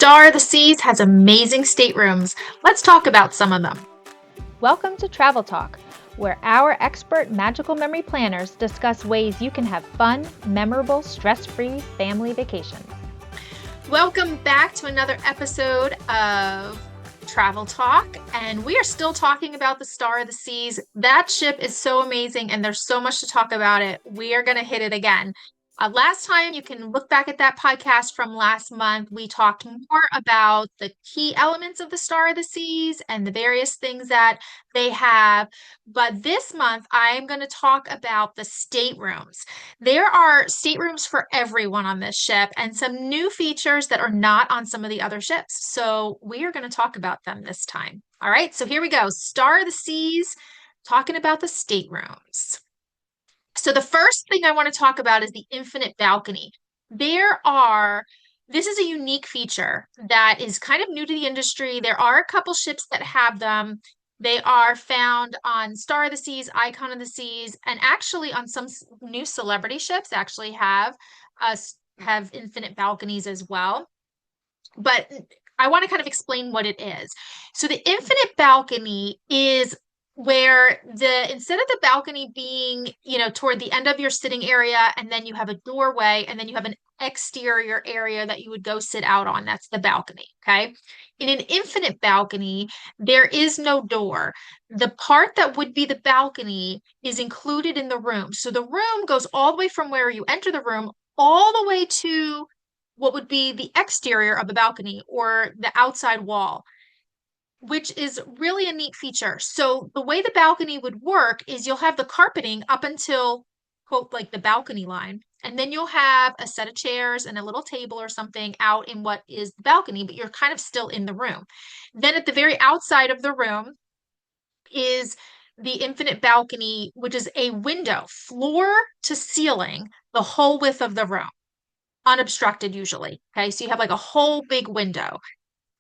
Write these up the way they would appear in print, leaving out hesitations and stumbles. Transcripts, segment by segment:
Star of the Seas has amazing staterooms. Let's talk about some of them. Welcome to Travel Talk, where our expert magical memory planners discuss ways you can have fun, memorable, stress-free family vacations. Welcome back to another episode of Travel Talk, and we are still talking about the Star of the Seas. That ship is so amazing, and there's so much to talk about it. We are going to hit it again. Last time, you can look back at that podcast from last month. We talked more about the key elements of the Star of the Seas and the various things that they have. But this month, I'm going to talk about the staterooms. There are staterooms for everyone on this ship and some new features that are not on some of the other ships. So we are going to talk about them this time. All right, so here we go. Star of the Seas, talking about the staterooms. So the first thing I want to talk about is the infinite balcony. This is a unique feature that is kind of new to the industry. There are a couple ships that have them. They are found on Star of the Seas, Icon of the Seas, and actually on some new celebrity ships actually have infinite balconies as well. But I want to kind of explain what it is. So the infinite balcony is where instead of the balcony being, toward the end of your sitting area, and then you have a doorway, and then you have an exterior area that you would go sit out on. That's the balcony. Okay. In an infinite balcony, there is no door. The part that would be the balcony is included in the room. So the room goes all the way from where you enter the room all the way to what would be the exterior of the balcony or the outside wall, which is really a neat feature. So the way the balcony would work is you'll have the carpeting up until, quote, like the balcony line, and then you'll have a set of chairs and a little table or something out in what is the balcony, but you're kind of still in the room. Then at the very outside of the room is the infinite balcony, which is a window, floor to ceiling, the whole width of the room, unobstructed usually. Okay, so you have like a whole big window.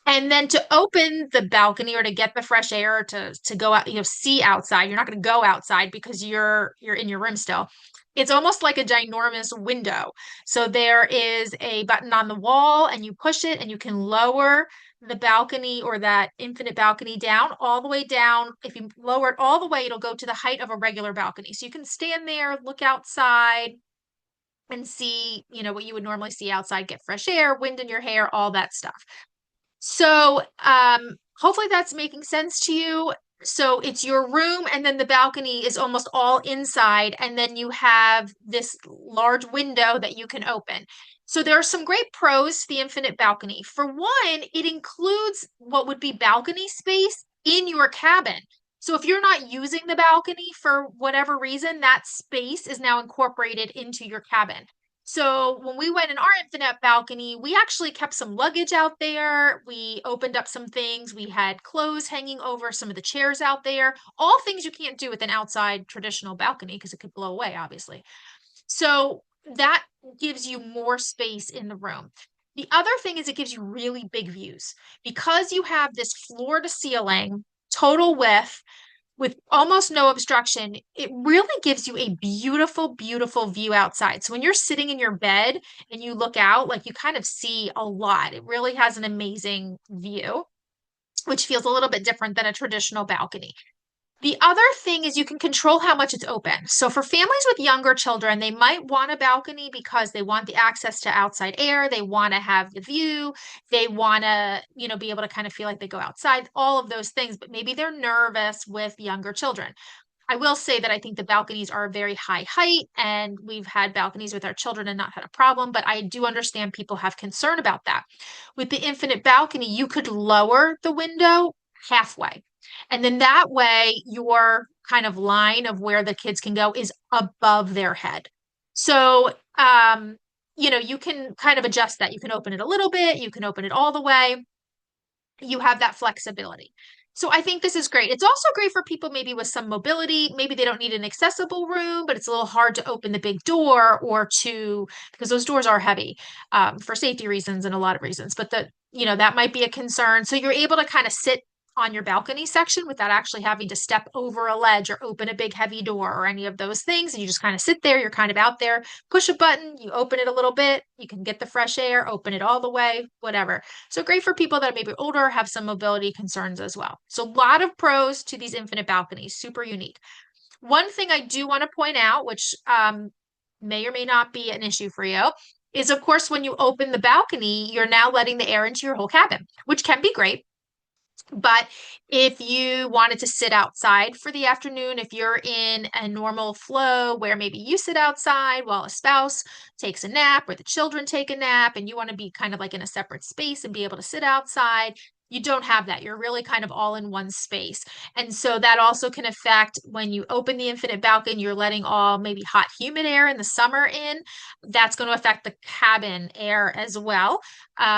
And then to open the balcony or to get the fresh air or to go out, see outside. You're not going to go outside because you're in your room still. It's almost like a ginormous window. So there is a button on the wall and you push it and you can lower the balcony or that infinite balcony down all the way down. If you lower it all the way, it'll go to the height of a regular balcony. So you can stand there, look outside and see, what you would normally see outside, get fresh air, wind in your hair, all that stuff. So, hopefully that's making sense to you. So it's your room, and then the balcony is almost all inside, and then you have this large window that you can open. So there are some great pros to the infinite balcony. For one, it includes what would be balcony space in your cabin. So if you're not using the balcony for whatever reason, that space is now incorporated into your cabin. So when we went in our infinite balcony, we actually kept some luggage out there. We opened up some things. We had clothes hanging over some of the chairs out there. All things you can't do with an outside traditional balcony because it could blow away, obviously. So that gives you more space in the room. The other thing is it gives you really big views because you have this floor to ceiling total width with almost no obstruction. It really gives you a beautiful, beautiful view outside. So when you're sitting in your bed and you look out, like you kind of see a lot. It really has an amazing view, which feels a little bit different than a traditional balcony. The other thing is you can control how much it's open. So for families with younger children, they might want a balcony because they want the access to outside air. They want to have the view. They want to, be able to kind of feel like they go outside, all of those things, but maybe they're nervous with younger children. I will say that I think the balconies are a very high height, and we've had balconies with our children and not had a problem, but I do understand people have concern about that. With the infinite balcony, you could lower the window halfway. And then that way, your kind of line of where the kids can go is above their head. So, you can kind of adjust that. You can open it a little bit, you can open it all the way. You have that flexibility. So I think this is great. It's also great for people maybe with some mobility. Maybe they don't need an accessible room, but it's a little hard to open the big door because those doors are heavy for safety reasons and a lot of reasons. But that might be a concern. So you're able to kind of sit on your balcony section without actually having to step over a ledge or open a big heavy door or any of those things. And you just kind of sit there, you're kind of out there, push a button, you open it a little bit, you can get the fresh air, open it all the way, whatever. So great for people that are maybe older, have some mobility concerns as well. So a lot of pros to these infinite balconies, super unique. One thing I do want to point out, which may or may not be an issue for you, is of course when you open the balcony, you're now letting the air into your whole cabin, which can be great. But if you wanted to sit outside for the afternoon, if you're in a normal flow where maybe you sit outside while a spouse takes a nap or the children take a nap and you want to be kind of like in a separate space and be able to sit outside, you don't have that. You're really kind of all in one space. And so that also can affect when you open the infinite balcony, you're letting all maybe hot, humid air in the summer in. That's going to affect the cabin air as well,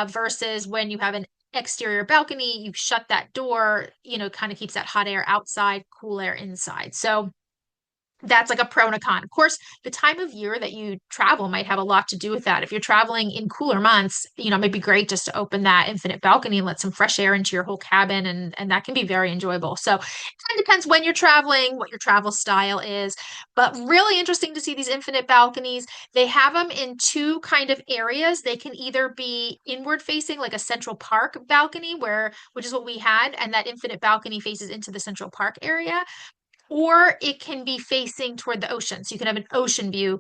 versus when you have an exterior balcony, you shut that door, kind of keeps that hot air outside, cool air inside. So that's like a pro and a con. Of course, the time of year that you travel might have a lot to do with that. If you're traveling in cooler months, it might be great just to open that infinite balcony and let some fresh air into your whole cabin, and that can be very enjoyable. So it kind of depends when you're traveling, what your travel style is, but really interesting to see these infinite balconies. They have them in two kind of areas. They can either be inward facing, like a Central Park balcony, which is what we had, and that infinite balcony faces into the Central Park area, or it can be facing toward the ocean. So you can have an ocean view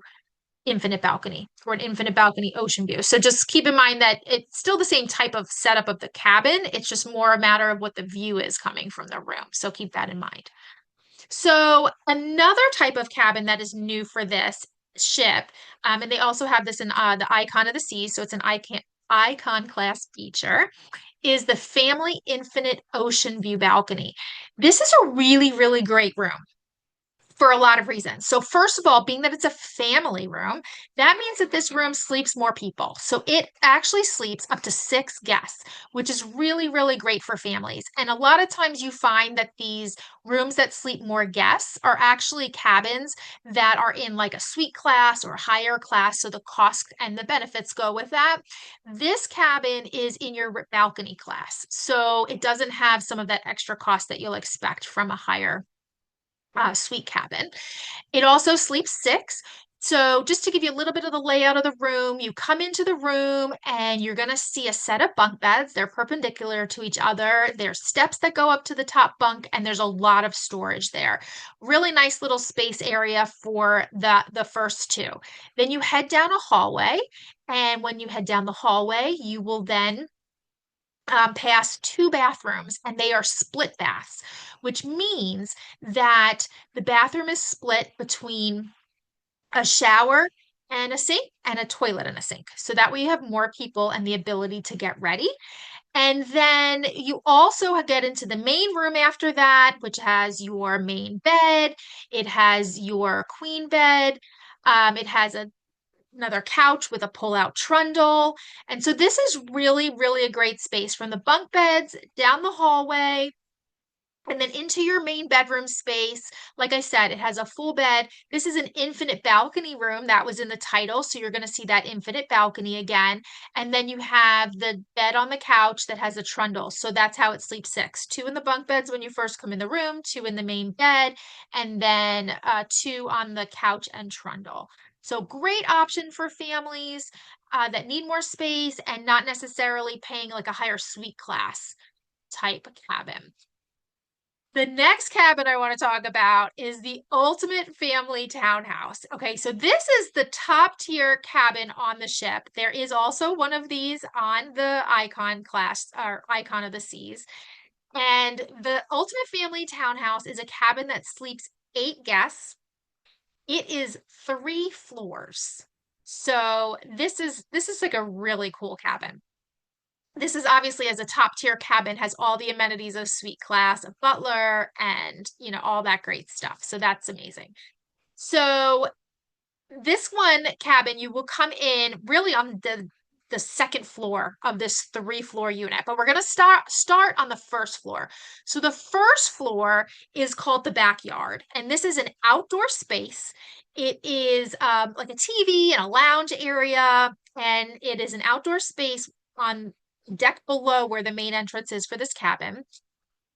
infinite balcony or an infinite balcony ocean view. So just keep in mind that it's still the same type of setup of the cabin. It's just more a matter of what the view is coming from the room. So keep that in mind. So another type of cabin that is new for this ship, and they also have this in the Icon of the Seas, so it's an icon class feature, is the Family Infinite Ocean View Balcony. This is a really, really great room for a lot of reasons. So first of all, being that it's a family room, that means that this room sleeps more people. So it actually sleeps up to 6 guests, which is really, really great for families. And a lot of times you find that these rooms that sleep more guests are actually cabins that are in like a suite class or higher class. So the cost and the benefits go with that. This cabin is in your balcony class. So it doesn't have some of that extra cost that you'll expect from a higher suite cabin. It also sleeps 6. So just to give you a little bit of the layout of the room, you come into the room and you're going to see a set of bunk beds. They're perpendicular to each other. There's steps that go up to the top bunk, and there's a lot of storage there. Really nice little space area for the first 2. Then you head down a hallway, and when you head down the hallway, you will then past 2 bathrooms, and they are split baths, which means that the bathroom is split between a shower and a sink and a toilet and a sink. So that way you have more people and the ability to get ready. And then you also get into the main room after that, which has your main bed. It has your queen bed. It has another couch with a pull-out trundle. And so this is really, really a great space from the bunk beds down the hallway and then into your main bedroom space. Like I said, it has a full bed. This is an infinite balcony room that was in the title. So you're going to see that infinite balcony again. And then you have the bed on the couch that has a trundle. So that's how it sleeps 6. 2 in the bunk beds when you first come in the room, 2 in the main bed, and then 2 on the couch and trundle. So great option for families that need more space and not necessarily paying like a higher suite class type cabin. The next cabin I want to talk about is the ultimate family townhouse. Okay, so this is the top tier cabin on the ship. There is also one of these on the Icon class or Icon of the Seas. And the ultimate family townhouse is a cabin that sleeps 8 guests. It is 3 floors. So this is like a really cool cabin. This is obviously as a top tier cabin, has all the amenities of suite class, a butler, and all that great stuff. So that's amazing. So this one cabin, you will come in really on the second floor of this 3-floor unit, but we're going to start on the first floor. So the first floor is called the backyard, and this is an outdoor space. It is like a TV and a lounge area, and it is an outdoor space on deck below where the main entrance is for this cabin.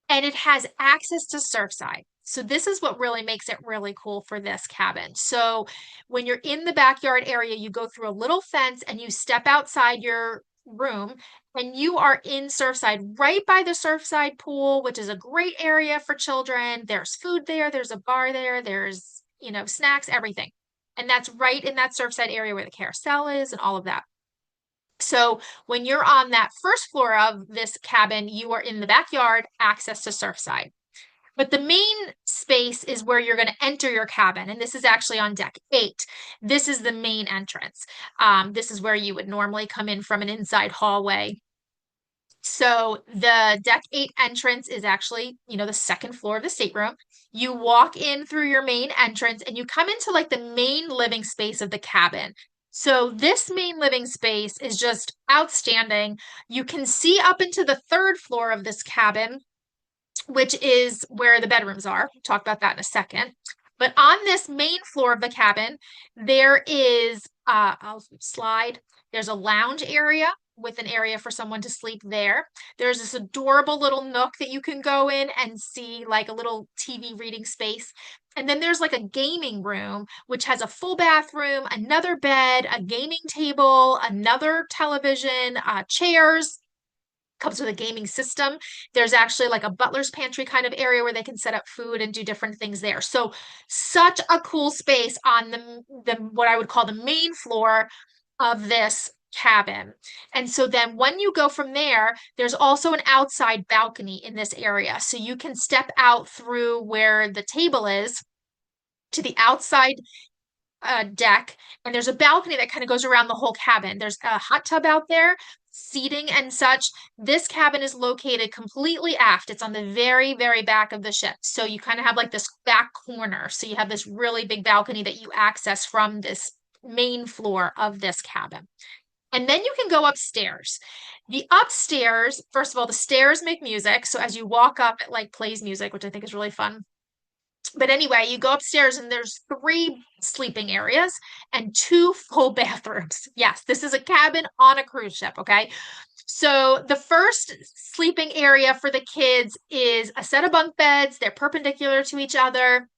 and it has access to Surfside. So this is what really makes it really cool for this cabin. So when you're in the backyard area, you go through a little fence and you step outside your room and you are in Surfside right by the Surfside pool, which is a great area for children. There's food there, there's a bar there, there's, snacks, everything. And that's right in that Surfside area where the carousel is and all of that. So when you're on that first floor of this cabin, you are in the backyard, access to Surfside. But the main space is where you're going to enter your cabin. And this is actually on deck 8. This is the main entrance. This is where you would normally come in from an inside hallway. So the deck 8 entrance is actually, the second floor of the stateroom. You walk in through your main entrance and you come into like the main living space of the cabin. So this main living space is just outstanding. You can see up into the third floor of this cabin, which is where the bedrooms are. We'll talk about that in a second. But on this main floor of the cabin, there is, I'll slide, there's a lounge area with an area for someone to sleep there. There's this adorable little nook that you can go in and see like a little TV reading space. And then there's like a gaming room, which has a full bathroom, another bed, a gaming table, another television, chairs, comes with a gaming system. There's actually like a butler's pantry kind of area where they can set up food and do different things there. So such a cool space on the what I would call the main floor of this cabin. And so then when you go from there, there's also an outside balcony in this area. So you can step out through where the table is to the outside deck, and there's a balcony that kind of goes around the whole cabin. There's a hot tub out there, seating and such. This cabin is located completely aft. It's on the very, very back of the ship. So you kind of have like this back corner. So you have this really big balcony that you access from this main floor of this cabin. And then you can go upstairs. The upstairs, first of all, the stairs make music. So as you walk up, it like plays music, which I think is really fun. But anyway, you go upstairs and there's 3 sleeping areas and 2 full bathrooms. Yes, this is a cabin on a cruise ship, okay? So the first sleeping area for the kids is a set of bunk beds. They're perpendicular to each other.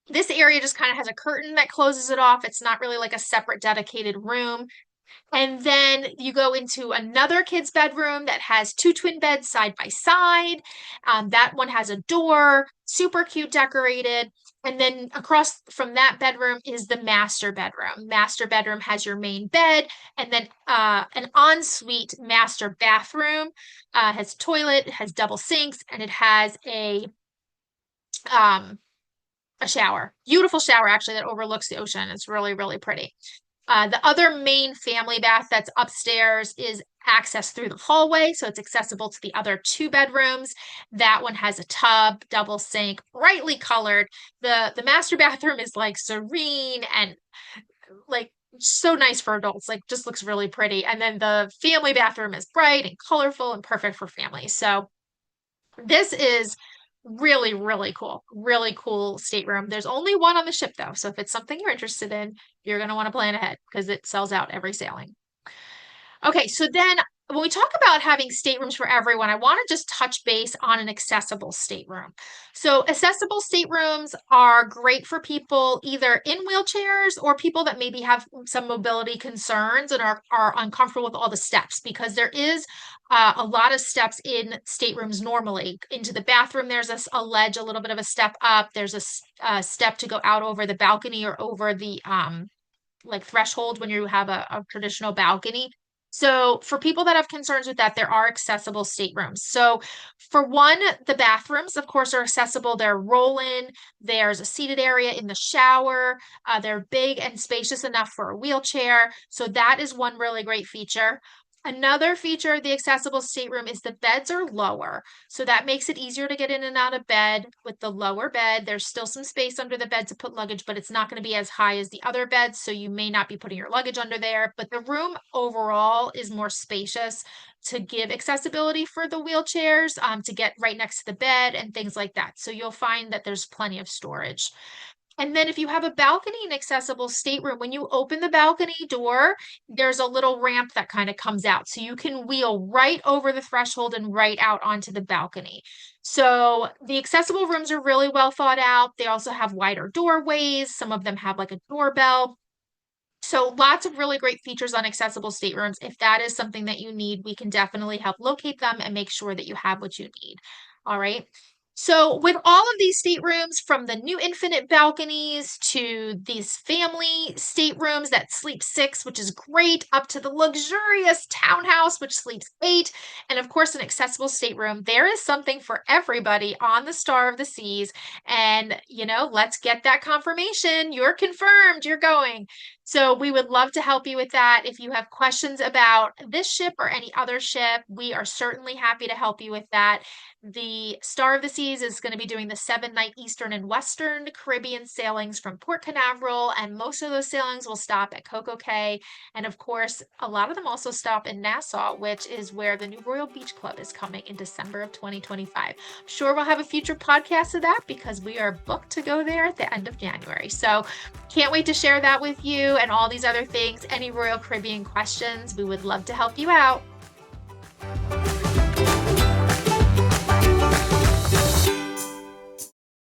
This area just kind of has a curtain that closes it off. It's not really like a separate dedicated room. And then you go into another kid's bedroom that has 2 twin beds side by side. That one has a door, super cute decorated. And then across from that bedroom is the master bedroom. Master bedroom has your main bed, and then an ensuite master bathroom. Has toilet, it has double sinks, and it has a shower. Beautiful shower, actually, that overlooks the ocean. It's really, really pretty. The other main family bath that's upstairs is access through the hallway, so it's accessible to the other 2 bedrooms. That one has a tub, double sink, brightly colored. The master bathroom is like serene and like so nice for adults, like just looks really pretty. And then the family bathroom is bright and colorful and perfect for families. So this is really, really cool. Really cool stateroom. There's only one on the ship though. So if it's something you're interested in, you're going to want to plan ahead because it sells out every sailing. Okay, so then when we talk about having staterooms for everyone, I want to just touch base on an accessible stateroom. So accessible staterooms are great for people either in wheelchairs or people that maybe have some mobility concerns and are uncomfortable with all the steps, because there is a lot of steps in staterooms normally. Into the bathroom, there's a ledge, a little bit of a step up. There's a step to go out over the balcony or over the like threshold when you have a traditional balcony. So for people that have concerns with that, there are accessible staterooms. So for one, the bathrooms, of course, are accessible. They're roll-in. There's a seated area in the shower. They're big and spacious enough for a wheelchair. So that is one really great feature. Another feature of the accessible stateroom is the beds are lower. So that makes it easier to get in and out of bed with the lower bed. There's still some space under the bed to put luggage, but it's not going to be as high as the other beds. So you may not be putting your luggage under there, but the room overall is more spacious to give accessibility for the wheelchairs, to get right next to the bed and things like that. So you'll find that there's plenty of storage. And then if you have a balcony and accessible stateroom, when you open the balcony door, there's a little ramp that kind of comes out. So you can wheel right over the threshold and right out onto the balcony. So the accessible rooms are really well thought out. They also have wider doorways. Some of them have like a doorbell. So lots of really great features on accessible staterooms. If that is something that you need, we can definitely help locate them and make sure that you have what you need. All right. So with all of these staterooms, from the new infinite balconies to these family staterooms that sleep 6, which is great, up to the luxurious townhouse, which sleeps 8, and of course an accessible stateroom, there is something for everybody on the Star of the Seas. And, let's get that confirmation. You're confirmed, you're going. So we would love to help you with that. If you have questions about this ship or any other ship, we are certainly happy to help you with that. The Star of the Seas is going to be doing the 7-night Eastern and Western Caribbean sailings from Port Canaveral, and most of those sailings will stop at Coco Cay. And of course, a lot of them also stop in Nassau, which is where the new Royal Beach Club is coming in December of 2025. I'm sure we'll have a future podcast of that because we are booked to go there at the end of January. So can't wait to share that with you and all these other things. Any Royal Caribbean questions, we would love to help you out.